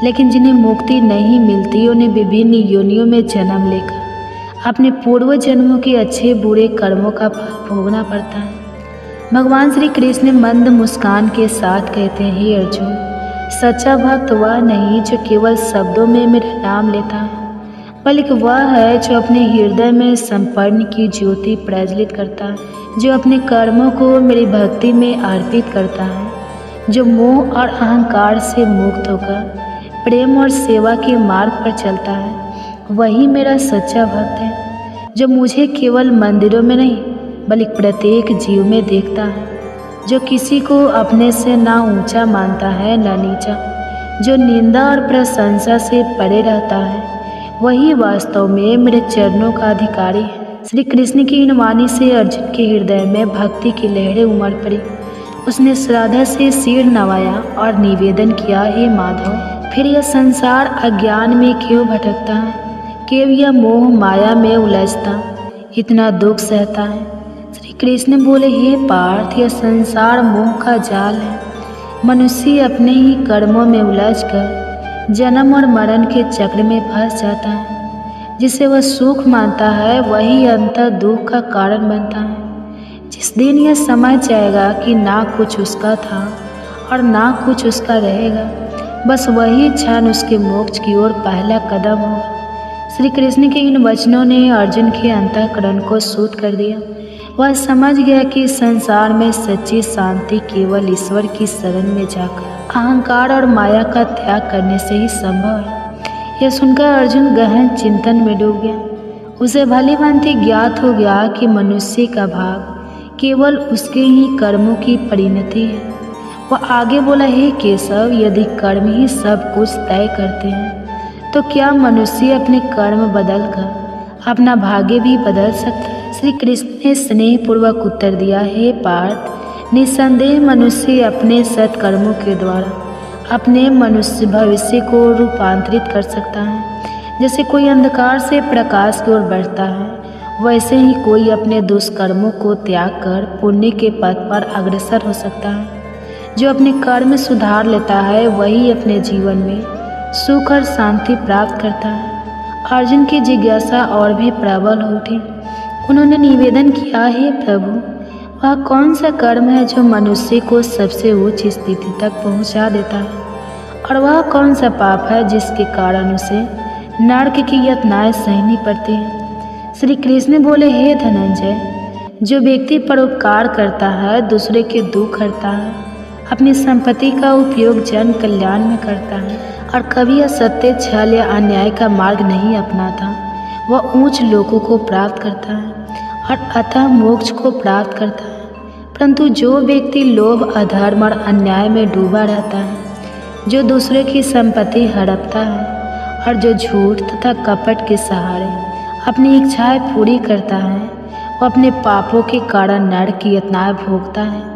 लेकिन जिन्हें मुक्ति नहीं मिलती, उन्हें विभिन्न योनियों में जन्म लेकर अपने पूर्व जन्मों के अच्छे बुरे कर्मों का फल भोगना पड़ता है। भगवान श्री कृष्ण मंद मुस्कान के साथ कहते हैं, हे अर्जुन, सच्चा भक्त वह नहीं जो केवल शब्दों में मेरा नाम लेता है, बल्कि वह है जो अपने हृदय में संपन्न की ज्योति प्रज्वलित करता है, जो अपने कर्मों को मेरी भक्ति में अर्पित करता है, जो मोह और अहंकार से मुक्त होकर प्रेम और सेवा के मार्ग पर चलता है। वही मेरा सच्चा भक्त है, जो मुझे केवल मंदिरों में नहीं बल्कि प्रत्येक जीव में देखता है, जो किसी को अपने से ना ऊंचा मानता है ना नीचा, जो निंदा और प्रशंसा से परे रहता है, वही वास्तव में मेरे चरणों का अधिकारी है। श्री कृष्ण की इन वाणी से अर्जुन के हृदय में भक्ति की लहरें उमड़ पड़ी। उसने श्रद्धा से सिर नवाया और निवेदन किया, हे माधव, फिर यह संसार अज्ञान में क्यों भटकता है, क्यों यह मोह माया में उलझता, इतना दुख सहता है। श्री कृष्ण बोले, हे पार्थ, यह संसार मोह का जाल है। मनुष्य अपने ही कर्मों में उलझकर जन्म और मरण के चक्र में फंस जाता है। जिसे वह सुख मानता है वही अंतर दुख का कारण बनता है। जिस दिन यह समझ जाएगा कि ना कुछ उसका था और ना कुछ उसका रहेगा, बस वही क्षण उसके मोक्ष की ओर पहला कदम होगा। श्री कृष्ण के इन वचनों ने अर्जुन के अंतःकरण को शुद्ध कर दिया। वह समझ गया कि संसार में सच्ची शांति केवल ईश्वर की शरण में जाकर अहंकार और माया का त्याग करने से ही संभव है। यह सुनकर अर्जुन गहन चिंतन में डूब गया। उसे भली भांति ज्ञात हो गया कि मनुष्य का भाग केवल उसके ही कर्मों की परिणति है। वह आगे बोला, हे केशव, यदि कर्म ही सब कुछ तय करते हैं तो क्या मनुष्य अपने कर्म बदलकर अपना भाग्य भी बदल सकता है? श्री कृष्ण ने स्नेहपूर्वक उत्तर दिया, हे पार्थ, निस्संदेह मनुष्य अपने सत्कर्मों के द्वारा अपने मनुष्य भविष्य को रूपांतरित कर सकता है। जैसे कोई अंधकार से प्रकाश की ओर बढ़ता है, वैसे ही कोई अपने दुष्कर्मों को त्याग कर पुण्य के पथ पर अग्रसर हो सकता है। जो अपने कर्म सुधार लेता है वही अपने जीवन में सुख और शांति प्राप्त करता है। अर्जुन की जिज्ञासा और भी प्रबल हो उठी। उन्होंने निवेदन किया, हे प्रभु, वह कौन सा कर्म है जो मनुष्य को सबसे उच्च स्थिति तक पहुंचा देता है, और वह कौन सा पाप है जिसके कारण उसे नरक की यातनाएं सहनी पड़ती हैं? श्री कृष्ण बोले, हे धनंजय, जो व्यक्ति परोपकार करता है, दूसरे के दुख करता है, अपनी संपत्ति का उपयोग जन कल्याण में करता है और कभी असत्य, छल या अन्याय का मार्ग नहीं अपनाता, वह ऊंच लोकों को प्राप्त करता है और अतः मोक्ष को प्राप्त करता है। परंतु जो व्यक्ति लोभ, अधर्म और अन्याय में डूबा रहता है, जो दूसरे की संपत्ति हड़पता है और जो झूठ तथा कपट के सहारे अपनी इच्छाएं पूरी करता है, वो अपने पापों के कारण नरक की यातनाएं भोगता है।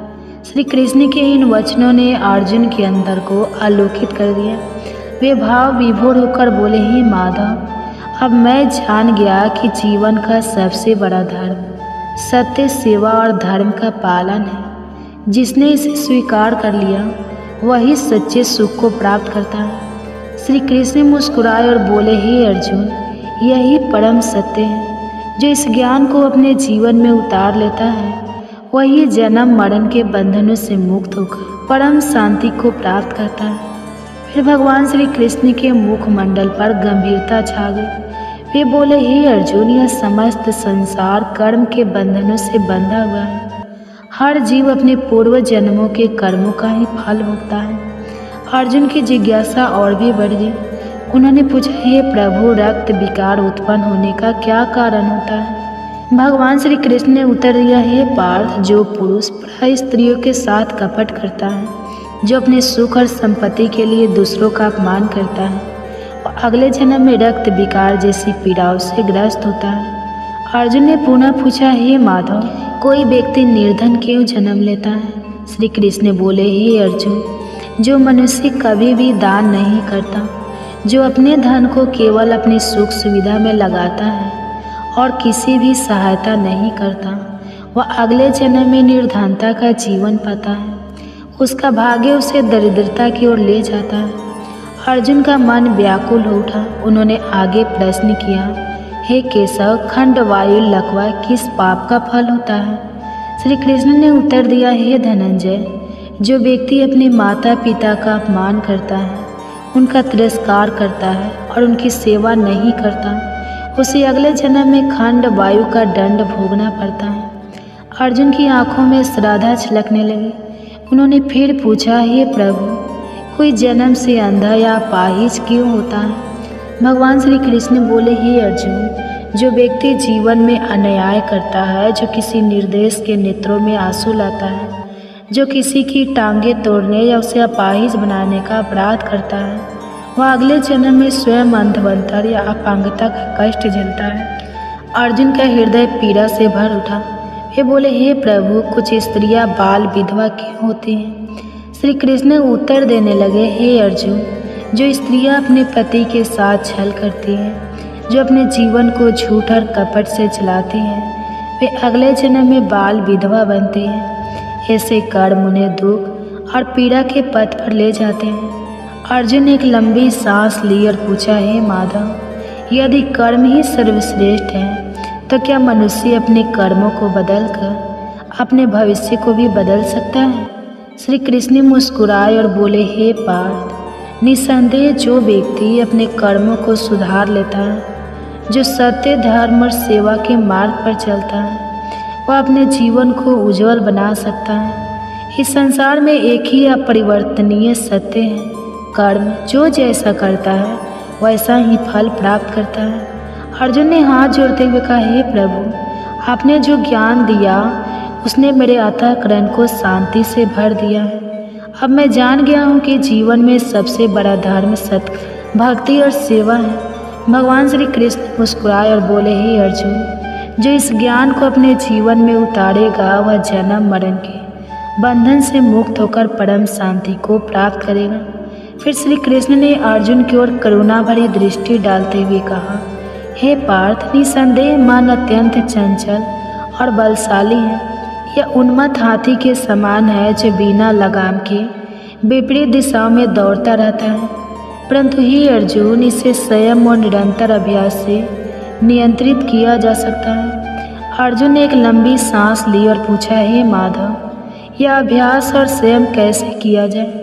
श्री कृष्ण के इन वचनों ने अर्जुन के अंदर को आलोकित कर दिया। वे भाव विभोर होकर बोले, हे माधव, अब मैं जान गया कि जीवन का सबसे बड़ा धर्म सत्य, सेवा और धर्म का पालन है। जिसने इसे स्वीकार कर लिया वही सच्चे सुख को प्राप्त करता है। श्री कृष्ण मुस्कुराए और बोले, हे अर्जुन, यही परम सत्य है। जो इस ज्ञान को अपने जीवन में उतार लेता है वही जन्म मरण के बंधनों से मुक्त होकर परम शांति को प्राप्त करता है। फिर भगवान श्री कृष्ण के मुखमंडल पर गंभीरता छा गई। वे बोले, हे अर्जुन, यह समस्त संसार कर्म के बंधनों से बंधा हुआ है। हर जीव अपने पूर्व जन्मों के कर्मों का ही फल भोगता है। अर्जुन की जिज्ञासा और भी बढ़ गई। उन्होंने पूछा, हे प्रभु, रक्त विकार उत्पन्न होने का क्या कारण होता है? भगवान श्री कृष्ण ने उत्तर दिया, हे पार्थ, जो पुरुष प्राय स्त्रियों के साथ कपट करता है, जो अपने सुख और संपत्ति के लिए दूसरों का अपमान करता है, और अगले जन्म में रक्त विकार जैसी पीड़ाओं से ग्रस्त होता है। अर्जुन ने पुनः पूछा, हे माधव, कोई व्यक्ति निर्धन क्यों जन्म लेता है? श्री कृष्ण बोले, हे अर्जुन, जो मनुष्य कभी भी दान नहीं करता, जो अपने धन को केवल अपनी सुख सुविधा में लगाता है और किसी भी सहायता नहीं करता, वह अगले जन्म में निर्धनता का जीवन पाता है। उसका भाग्य उसे दरिद्रता की ओर ले जाता है। अर्जुन का मन व्याकुल हो उठा। उन्होंने आगे प्रश्न किया, हे केशव, खंडवायु लकवा किस पाप का फल होता है? श्री कृष्ण ने उत्तर दिया, हे धनंजय, जो व्यक्ति अपने माता पिता का अपमान करता है, उनका तिरस्कार करता है और उनकी सेवा नहीं करता, उसे अगले जन्म में खंड वायु का दंड भोगना पड़ता है। अर्जुन की आंखों में श्रद्धा छलकने लगी। उन्होंने फिर पूछा, हे प्रभु, कोई जन्म से अंधा या अपाहिज क्यों होता है? भगवान श्री कृष्ण बोले, हे अर्जुन, जो व्यक्ति जीवन में अन्याय करता है, जो किसी निर्देश के नेत्रों में आंसू लाता है, जो किसी की टांगे तोड़ने या उसे अपाहिज बनाने का अपराध करता है, वह अगले जन्म में स्वयं अंधवंतर या अपांगता का कष्ट झेलता है। अर्जुन का हृदय पीड़ा से भर उठा। वे बोले, हे प्रभु, कुछ स्त्रियां बाल विधवा क्यों होती हैं? श्री कृष्ण उत्तर देने लगे, हे अर्जुन, जो स्त्रियां अपने पति के साथ छल करती हैं, जो अपने जीवन को झूठ और कपट से चलाती हैं, वे अगले जन्म में बाल विधवा बनती हैं। ऐसे कर्म उन्हें दुख और पीड़ा के पथ पर ले जाते हैं। अर्जुन ने एक लंबी सांस ली और पूछा, हे माधव, यदि कर्म ही सर्वश्रेष्ठ है, तो क्या मनुष्य अपने कर्मों को बदलकर अपने भविष्य को भी बदल सकता है? श्री कृष्ण मुस्कुराए और बोले, हे पार्थ, निसंदेह जो व्यक्ति अपने कर्मों को सुधार लेता है, जो सत्य, धर्म और सेवा के मार्ग पर चलता है, वह अपने जीवन को उज्जवल बना सकता है। इस संसार में एक ही अपरिवर्तनीय सत्य है, कर्म जो जैसा करता है वैसा ही फल प्राप्त करता है। अर्जुन ने हाथ जोड़ते हुए कहा, हे प्रभु, आपने जो ज्ञान दिया उसने मेरे अंतःकरण को शांति से भर दिया है। अब मैं जान गया हूँ कि जीवन में सबसे बड़ा धर्म सत्य, भक्ति और सेवा है। भगवान श्री कृष्ण मुस्कुराए और बोले, हे अर्जुन, जो इस ज्ञान को अपने जीवन में उतारेगा वह जन्म मरण के बंधन से मुक्त होकर परम शांति को प्राप्त करेगा। फिर श्री कृष्ण ने अर्जुन की ओर करुणा भरी दृष्टि डालते हुए कहा, हे पार्थ, निसंदेह मन अत्यंत चंचल और बलशाली है। यह उन्मत्त हाथी के समान है जो बिना लगाम के विपरीत दिशाओं में दौड़ता रहता है, परंतु हे अर्जुन, इसे संयम और निरंतर अभ्यास से नियंत्रित किया जा सकता है। अर्जुन ने एक लंबी सांस ली और पूछा, हे माधव, यह अभ्यास और संयम कैसे किया जाए?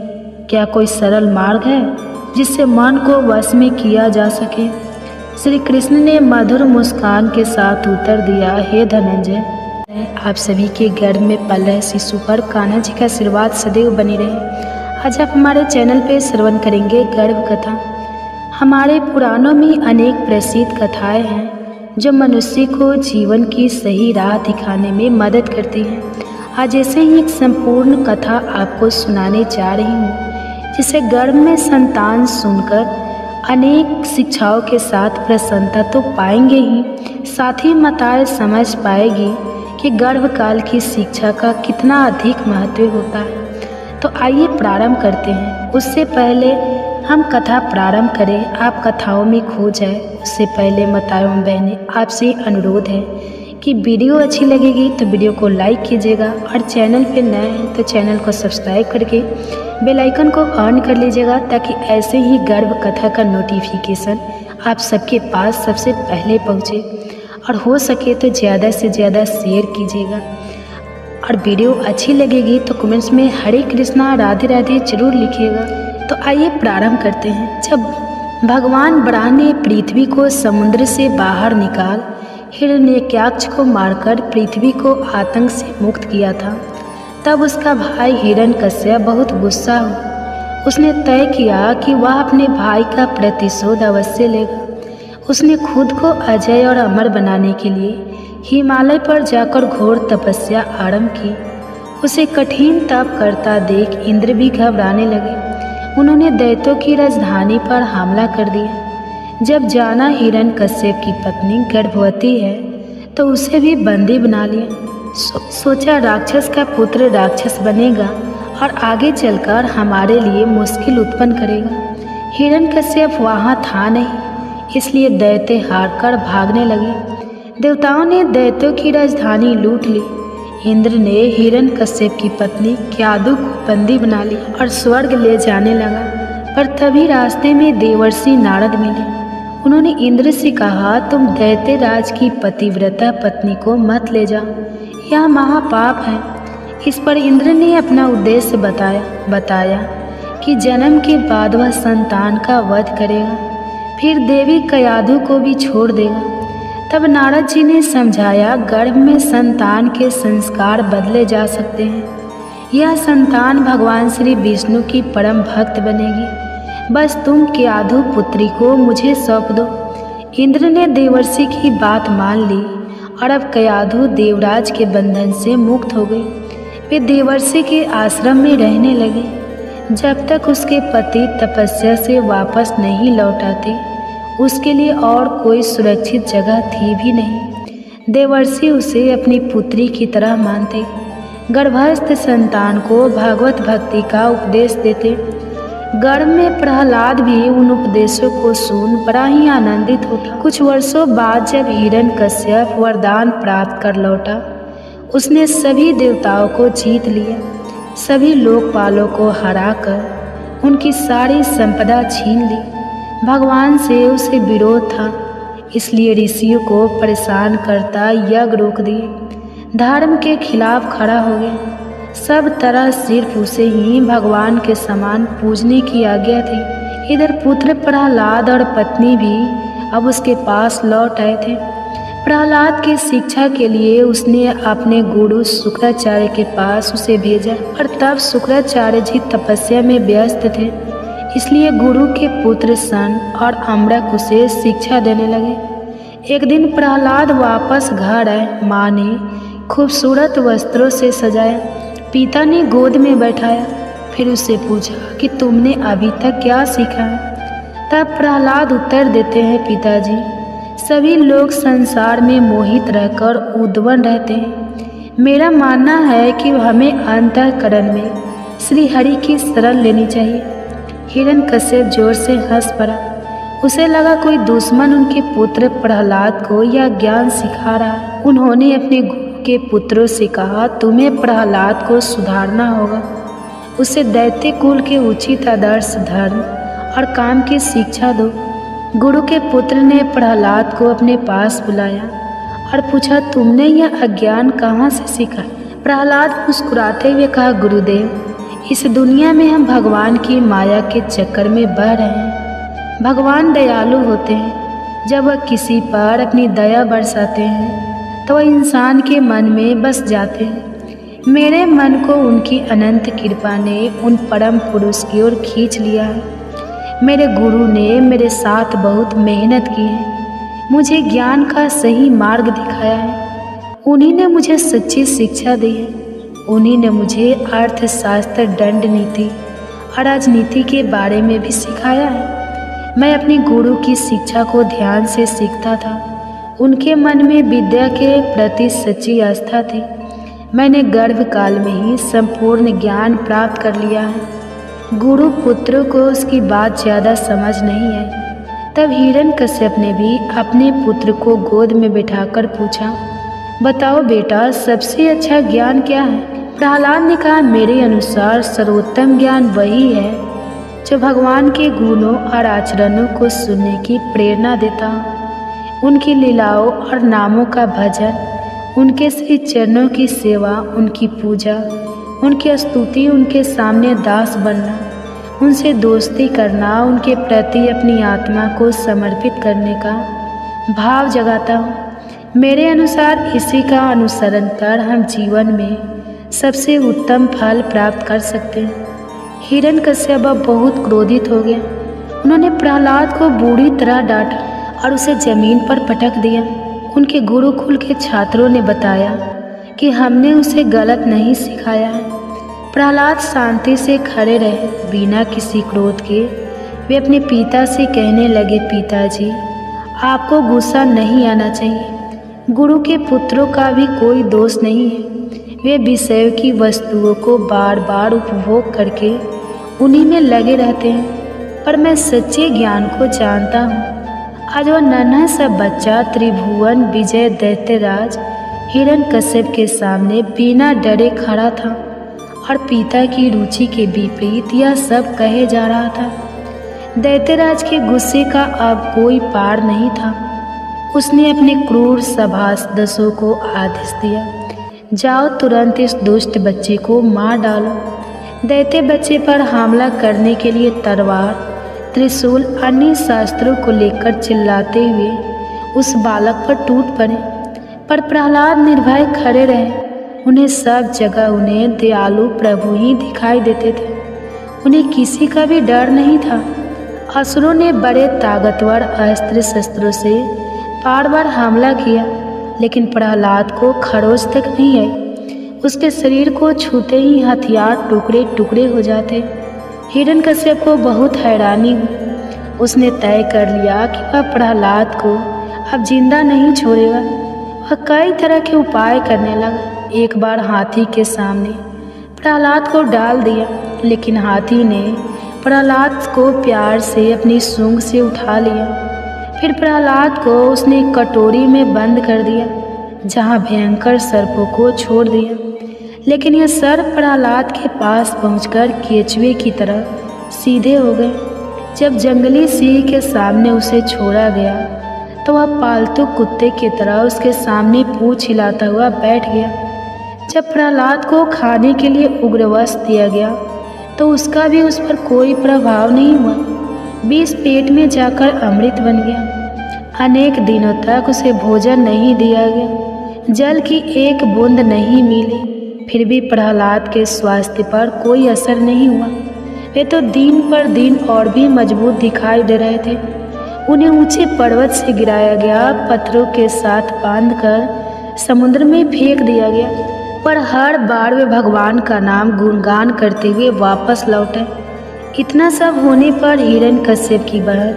क्या कोई सरल मार्ग है जिससे मन को वश में किया जा सके? श्री कृष्ण ने मधुर मुस्कान के साथ उत्तर दिया, हे धनंजय, आप सभी के गर्भ में पल रहे शिशु पर कान्हा जी का आशीर्वाद सदैव बनी रहे। आज आप हमारे चैनल पे श्रवण करेंगे गर्भ कथा। हमारे पुराणों में अनेक प्रसिद्ध कथाएं हैं जो मनुष्य को जीवन की सही राह दिखाने में मदद करती हैं। आज ऐसे ही एक संपूर्ण कथा आपको सुनाने जा रही हूँ, जिसे गर्भ में संतान सुनकर अनेक शिक्षाओं के साथ प्रसन्नता तो पाएंगे ही, साथ ही माताएं समझ पाएगी कि गर्भकाल की शिक्षा का कितना अधिक महत्व होता है। तो आइए प्रारंभ करते हैं। उससे पहले हम कथा प्रारंभ करें, आप कथाओं में खो जाए उससे पहले माताओं एवं बहनें, आपसे अनुरोध है कि वीडियो अच्छी लगेगी तो वीडियो को लाइक कीजिएगा और चैनल पे नए हैं तो चैनल को सब्सक्राइब करके बेल आइकन को ऑन कर लीजिएगा, ताकि ऐसे ही गर्भ कथा का नोटिफिकेशन आप सबके पास सबसे पहले पहुँचे। और हो सके तो ज़्यादा से ज़्यादा शेयर कीजिएगा। और वीडियो अच्छी लगेगी तो कमेंट्स में हरे कृष्णा राधे राधे जरूर लिखिएगा। तो आइए प्रारंभ करते हैं। जब भगवान बराह ने पृथ्वी को समुद्र से बाहर निकाल हिरण्यकश्यप को मारकर पृथ्वी को आतंक से मुक्त किया था। तब उसका भाई हिरण्यकश्यप बहुत गुस्सा हुआ। उसने तय किया कि वह अपने भाई का प्रतिशोध अवश्य लेगा। उसने खुद को अजय और अमर बनाने के लिए हिमालय पर जाकर घोर तपस्या आरंभ की। उसे कठिन तप करता देख इंद्र भी घबराने लगे। उन्होंने दैत्यों की राजधानी पर हमला कर दिया। जब जाना हिरण्यकश्यप की पत्नी गर्भवती है तो उसे भी बंदी बना लिया। सोचा राक्षस का पुत्र राक्षस बनेगा और आगे चलकर हमारे लिए मुश्किल उत्पन्न करेगा। हिरण्यकश्यप वहाँ था नहीं, इसलिए दैत्य हारकर भागने लगे। देवताओं ने दैत्यों की राजधानी लूट ली। इंद्र ने हिरण्यकश्यप की पत्नी क्यादु को बंदी बना लिया और स्वर्ग ले जाने लगा। पर तभी रास्ते में देवर्षि नारद मिले। उन्होंने इंद्र से कहा, तुम दैत्य राज की पतिव्रता पत्नी को मत ले जाओ, यह महापाप है। इस पर इंद्र ने अपना उद्देश्य बताया कि जन्म के बाद वह संतान का वध करेगा, फिर देवी क्यादु को भी छोड़ देगा। तब नारद जी ने समझाया, गर्भ में संतान के संस्कार बदले जा सकते हैं। यह संतान भगवान श्री विष्णु की परम भक्त बनेगी। बस तुम क्यादु पुत्री को मुझे सौंप दो। इंद्र ने देवर्षि की बात मान ली और अब क्यादु देवराज के बंधन से मुक्त हो गई। वे देवर्षि के आश्रम में रहने लगे जब तक उसके पति तपस्या से वापस नहीं लौट आते। उसके लिए और कोई सुरक्षित जगह थी भी नहीं। देवर्षि उसे अपनी पुत्री की तरह मानते। गर्भस्थ संतान को भागवत भक्ति का उपदेश देते। गर्भ में प्रहलाद भी उन उपदेशों को सुन बड़ा ही आनंदित होता। कुछ वर्षों बाद जब हिरण्यकश्यप वरदान प्राप्त कर लौटा, उसने सभी देवताओं को जीत लिया। सभी लोकपालों को हराकर उनकी सारी संपदा छीन ली। भगवान से उसे विरोध था, इसलिए ऋषियों को परेशान करता यज्ञ रोक दिए। धर्म के खिलाफ खड़ा हो गया। सब तरह सिर्फ उसे ही भगवान के समान पूजने की आज्ञा थी। इधर पुत्र प्रहलाद और पत्नी भी अब उसके पास लौट आए थे। प्रहलाद की शिक्षा के लिए उसने अपने गुरु शुक्राचार्य के पास उसे भेजा, और तब शुक्राचार्य जी तपस्या में व्यस्त थे, इसलिए गुरु के पुत्र सन और अम्बरक उसे शिक्षा देने लगे। एक दिन प्रहलाद वापस घर आए। माँ ने खूबसूरत वस्त्रों से सजाया, पिता ने गोद में बैठाया। फिर उससे पूछा कि तुमने अभी तक क्या सीखा है। तब प्रहलाद उत्तर देते हैं, पिताजी, सभी लोग संसार में मोहित रहकर उद्वन्न रहते हैं। मेरा मानना है कि हमें अंतःकरण में श्री हरि की शरण लेनी चाहिए। हिरण्यकश्यप जोर से हंस पड़ा। उसे लगा कोई दुश्मन उनके पुत्र प्रहलाद को यह ज्ञान सिखा रहा है। उन्होंने अपने गुरु के पुत्रों से कहा, तुम्हें प्रहलाद को सुधारना होगा। उसे दैत्य कुल के उचित आदर्श, धर्म और काम की शिक्षा दो। गुरु के पुत्र ने प्रहलाद को अपने पास बुलाया और पूछा, तुमने यह अज्ञान कहाँ से सीखा? प्रहलाद मुस्कुराते हुए कहा, गुरुदेव, इस दुनिया में हम भगवान की माया के चक्कर में बह रहे हैं। भगवान दयालु होते हैं। जब वह किसी पर अपनी दया बरसाते हैं तो वह इंसान के मन में बस जाते हैं। मेरे मन को उनकी अनंत कृपा ने उन परम पुरुष की ओर खींच लिया है। मेरे गुरु ने मेरे साथ बहुत मेहनत की है, मुझे ज्ञान का सही मार्ग दिखाया है। उन्हीं ने मुझे सच्ची शिक्षा दी है। उन्हीं ने मुझे अर्थशास्त्र, दंड नीति और राजनीति के बारे में भी सिखाया है। मैं अपने गुरु की शिक्षा को ध्यान से सीखता था। उनके मन में विद्या के प्रति सच्ची आस्था थी। मैंने गर्भकाल में ही संपूर्ण ज्ञान प्राप्त कर लिया है। गुरु पुत्र को उसकी बात ज़्यादा समझ नहीं है। तब हिरण्यकश्यप ने भी अपने पुत्र को गोद में बिठाकर पूछा, बताओ बेटा, सबसे अच्छा ज्ञान क्या है? प्रहलाद ने कहा, मेरे अनुसार सर्वोत्तम ज्ञान वही है जो भगवान के गुणों और आचरणों को सुनने की प्रेरणा देता हो। उनकी लीलाओं और नामों का भजन, उनके श्री चरणों की सेवा, उनकी पूजा, उनकी स्तुति, उनके सामने दास बनना, उनसे दोस्ती करना उनके प्रति अपनी आत्मा को समर्पित करने का भाव जगाता हूँ। मेरे अनुसार इसी का अनुसरण कर हम जीवन में सबसे उत्तम फल प्राप्त कर सकते हैं। हिरण्यकश्यप अब बहुत क्रोधित हो गया। उन्होंने प्रहलाद को बुरी तरह डांटा और उसे जमीन पर पटक दिया। उनके गुरुकुल के छात्रों ने बताया कि हमने उसे गलत नहीं सिखाया है। प्रहलाद शांति से खड़े रहे, बिना किसी क्रोध के। वे अपने पिता से कहने लगे, पिताजी, आपको गुस्सा नहीं आना चाहिए। गुरु के पुत्रों का भी कोई दोष नहीं है। वे विषय की वस्तुओं को बार बार उपभोग करके उन्हीं में लगे रहते हैं, पर मैं सच्चे ज्ञान को जानता हूँ। आज वह नन्हा सा बच्चा त्रिभुवन विजय दैत्यराज हिरण्यकश्यप के सामने बिना डरे खड़ा था और पिता की रुचि के विपरीत यह सब कहे जा रहा था। दैत्यराज के गुस्से का अब कोई पार नहीं था। उसने अपने क्रूर सभासदों को आदेश दिया, जाओ तुरंत इस दुष्ट बच्चे को मार डालो। दैत्य बच्चे पर हमला करने के लिए तलवार, त्रिशूल, अन्य शास्त्रों को लेकर चिल्लाते हुए उस बालक पर टूट पड़े, पर प्रहलाद निर्भय खड़े रहे। उन्हें सब जगह उन्हें दयालु प्रभु ही दिखाई देते थे। उन्हें किसी का भी डर नहीं था। असुरों ने बड़े ताकतवर अस्त्र शस्त्रों से बार बार हमला किया, लेकिन प्रहलाद को खरोच तक नहीं आई। उसके शरीर को छूते ही हथियार टुकड़े टुकड़े हो जाते। हिरण्यकश्यप को बहुत हैरानी हुई। उसने तय कर लिया कि वह प्रहलाद को अब जिंदा नहीं छोड़ेगा। वह कई तरह के उपाय करने लगा। एक बार हाथी के सामने प्रहलाद को डाल दिया, लेकिन हाथी ने प्रहलाद को प्यार से अपनी सूंड से उठा लिया। फिर प्रहलाद को उसने एक कटोरी में बंद कर दिया, जहाँ भयंकर सर्पों को छोड़ दिया। लेकिन यह सर्प प्रहलाद के पास पहुंचकर केचुए की तरह सीधे हो गए। जब जंगली सिंह के सामने उसे छोड़ा गया तो वह पालतू कुत्ते की तरह उसके सामने पूंछ हिलाता हुआ बैठ गया। जब प्रहलाद को खाने के लिए उग्रवस्त्र दिया गया तो उसका भी उस पर कोई प्रभाव नहीं हुआ। विष पेट में जाकर अमृत बन गया। अनेक दिनों तक उसे भोजन नहीं दिया गया, जल की एक बूंद नहीं मिली। फिर भी प्रहलाद के स्वास्थ्य पर कोई असर नहीं हुआ। वे तो दिन पर दिन और भी मजबूत दिखाई दे रहे थे। उन्हें ऊंचे पर्वत से गिराया गया, पत्थरों के साथ बांधकर समुद्र में फेंक दिया गया, पर हर बार वे भगवान का नाम गुणगान करते हुए वापस लौटे। इतना सब होने पर हिरण्यकश्यप की बहन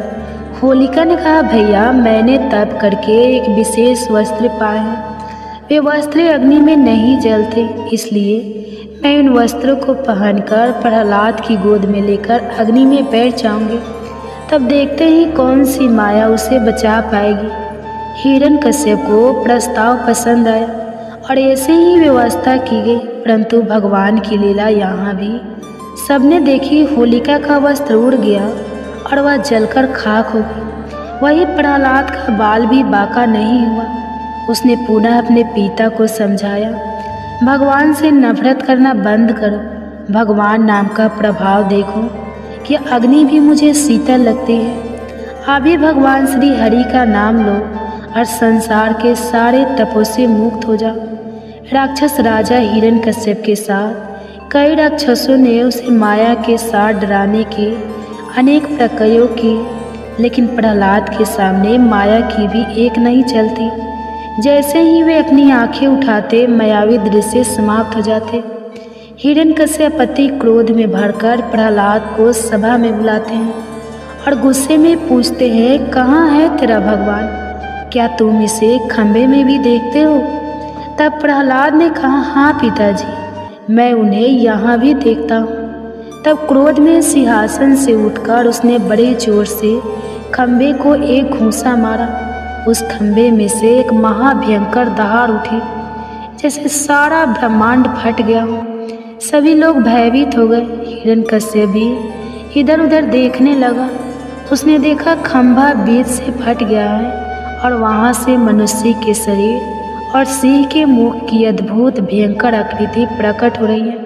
होलिका ने कहा, भैया, मैंने तप करके एक विशेष वस्त्र पाए हैं। वे वस्त्र अग्नि में नहीं जलते, इसलिए मैं उन वस्त्रों को पहनकर प्रहलाद की गोद में लेकर अग्नि में बैठ जाऊंगी। तब देखते ही कौन सी माया उसे बचा पाएगी। हिरण्यकश्यप को प्रस्ताव पसंद आया और ऐसे ही व्यवस्था की गई। परंतु भगवान की लीला यहाँ भी सबने देखी। होलिका का वस्त्र उड़ गया और वह जलकर खाक हो गई। वही प्रहलाद का बाल भी बांका नहीं हुआ। उसने पुनः अपने पिता को समझाया, भगवान से नफरत करना बंद करो। भगवान नाम का प्रभाव देखो कि अग्नि भी मुझे शीतल लगती है। अभी भगवान श्री हरि का नाम लो और संसार के सारे तपों से मुक्त हो जाओ। राक्षस राजा हिरण्यकश्यप के साथ कई राक्षसों ने उसे माया के साथ डराने के अनेक प्रयोग किए, लेकिन प्रहलाद के सामने माया की भी एक नहीं चलती। जैसे ही वे अपनी आंखें उठाते, मायावी दृश्य समाप्त हो जाते। हिरण्यकश्यप अति क्रोध में भरकर प्रहलाद को सभा में बुलाते हैं और गुस्से में पूछते हैं, कहाँ है तेरा भगवान? क्या तुम इसे खंभे में भी देखते हो? तब प्रहलाद ने कहा, हाँ पिताजी, मैं उन्हें यहाँ भी देखता हूँ। तब क्रोध में सिंहासन से उठकर उसने बड़े जोर से खंभे को एक घूंसा मारा। उस खंभे में से एक महाभयंकर दहाड़ उठी, जैसे सारा ब्रह्मांड फट गया हो। सभी लोग भयभीत हो गए। हिरण्यकश्यप भी इधर उधर देखने लगा। उसने देखा खंभा बीच से फट गया है और वहाँ से मनुष्य के शरीर और सिंह के मुख की अद्भुत भयंकर आकृति प्रकट हो रही है।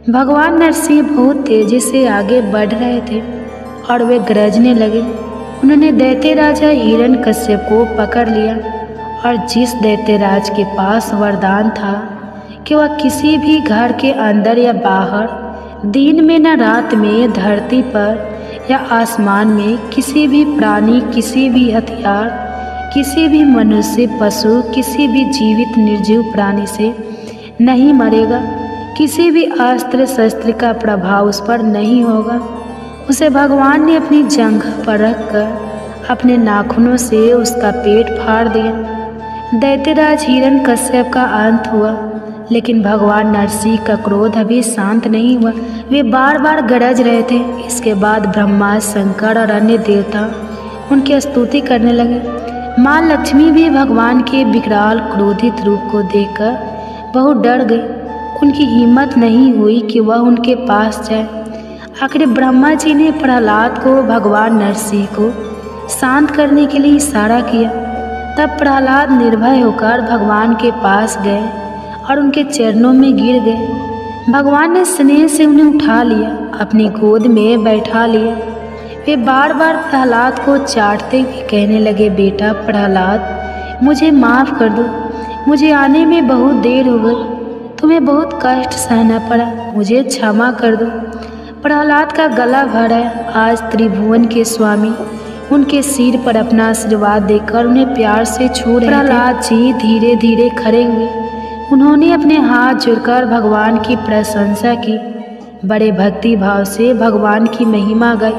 भगवान नरसिंह बहुत तेजी से आगे बढ़ रहे थे और वे गरजने लगे। उन्होंने दैत्य राजा हिरण्यकश्यप को पकड़ लिया और जिस दैत्यराज के पास वरदान था कि वह किसी भी घर के अंदर या बाहर, दिन में न रात में, धरती पर या आसमान में किसी भी प्राणी, किसी भी हथियार, किसी भी मनुष्य, पशु, किसी भी जीवित निर्जीव प्राणी से नहीं मरेगा। किसी भी अस्त्र शस्त्र का प्रभाव उस पर नहीं होगा। उसे भगवान ने अपनी जंघ पर रखकर अपने नाखूनों से उसका पेट फाड़ दिया। दैत्यराज हिरण्यकश्यप का अंत हुआ, लेकिन भगवान नरसिंह का क्रोध अभी शांत नहीं हुआ। वे बार बार गरज रहे थे। इसके बाद ब्रह्मा, शंकर और अन्य देवता उनकी स्तुति करने लगे। माँ लक्ष्मी भी भगवान के विकराल क्रोधित रूप को देखकर बहुत डर गई। उनकी हिम्मत नहीं हुई कि वह उनके पास जाए। आखिर ब्रह्मा जी ने प्रहलाद को भगवान नरसिंह को शांत करने के लिए इशारा किया। तब प्रहलाद निर्भय होकर भगवान के पास गए और उनके चरणों में गिर गए। भगवान ने स्नेह से उन्हें उठा लिया, अपनी गोद में बैठा लिया। वे बार बार प्रहलाद को चाटते हुए कहने लगे, बेटा प्रहलाद, मुझे माफ़ कर दो। मुझे आने में बहुत देर हो गई, तुम्हें बहुत कष्ट सहना पड़ा, मुझे क्षमा कर दो। प्रहलाद का गला भर है। आज त्रिभुवन के स्वामी उनके सिर पर अपना आशीर्वाद देकर उन्हें प्यार से छू रहे थे। प्रहलाद जी धीरे धीरे खड़े हुए। उन्होंने अपने हाथ जोड़कर भगवान की प्रशंसा की, बड़े भक्ति भाव से भगवान की महिमा गाई।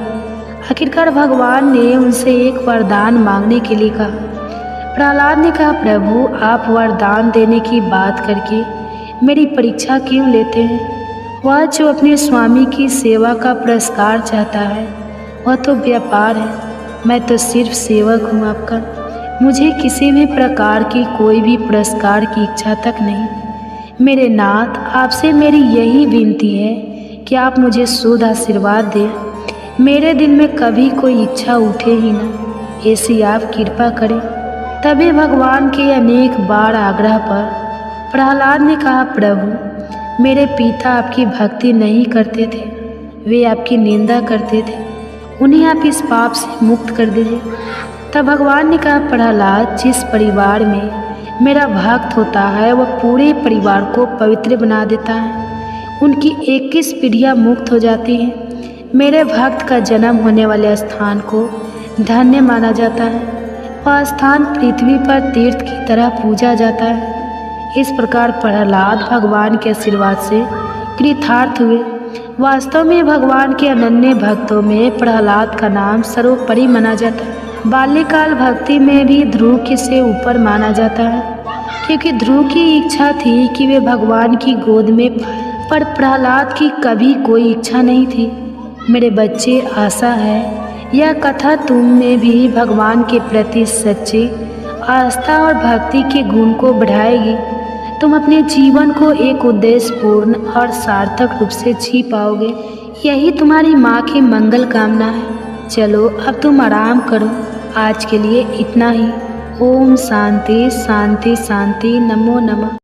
आखिरकार भगवान ने उनसे एक वरदान मांगने के लिए कहा। प्रहलाद ने कहा, प्रभु आप वरदान देने की बात करके मेरी परीक्षा क्यों लेते हैं? वह जो अपने स्वामी की सेवा का पुरस्कार चाहता है वह तो व्यापार है, मैं तो सिर्फ सेवक हूँ आपका। मुझे किसी भी प्रकार की कोई भी पुरस्कार की इच्छा तक नहीं। मेरे नाथ, आपसे मेरी यही विनती है कि आप मुझे शुद्ध आशीर्वाद दें। मेरे दिल में कभी कोई इच्छा उठे ही ना, ऐसी आप कृपा करें। तभी भगवान के अनेक बार आग्रह पर प्रहलाद ने कहा, प्रभु मेरे पिता आपकी भक्ति नहीं करते थे, वे आपकी निंदा करते थे, उन्हें आप इस पाप से मुक्त कर दीजिए। तब भगवान ने कहा, प्रहलाद, जिस परिवार में मेरा भक्त होता है वह पूरे परिवार को पवित्र बना देता है। उनकी 21 पीढ़ियाँ मुक्त हो जाती हैं। मेरे भक्त का जन्म होने वाले स्थान को धन्य माना जाता है। वह स्थान पृथ्वी पर तीर्थ की तरह पूजा जाता है। इस प्रकार प्रहलाद भगवान के आशीर्वाद से कृतार्थ हुए। वास्तव में भगवान के अनन्य भक्तों में प्रहलाद का नाम सर्वोपरि माना जाता है। बाल्यकाल भक्ति में भी ध्रुव से ऊपर माना जाता है, क्योंकि ध्रुव की इच्छा थी कि वे भगवान की गोद में पाए, पर प्रहलाद की कभी कोई इच्छा नहीं थी। मेरे बच्चे, आशा है यह कथा तुम में भी भगवान के प्रति सच्ची आस्था और भक्ति के गुण को बढ़ाएगी। तुम अपने जीवन को एक उद्देश्यपूर्ण और सार्थक रूप से जी पाओगे। यही तुम्हारी माँ की मंगल कामना है। चलो अब तुम आराम करो। आज के लिए इतना ही। ओम शांति शांति शांति। नमो नमः।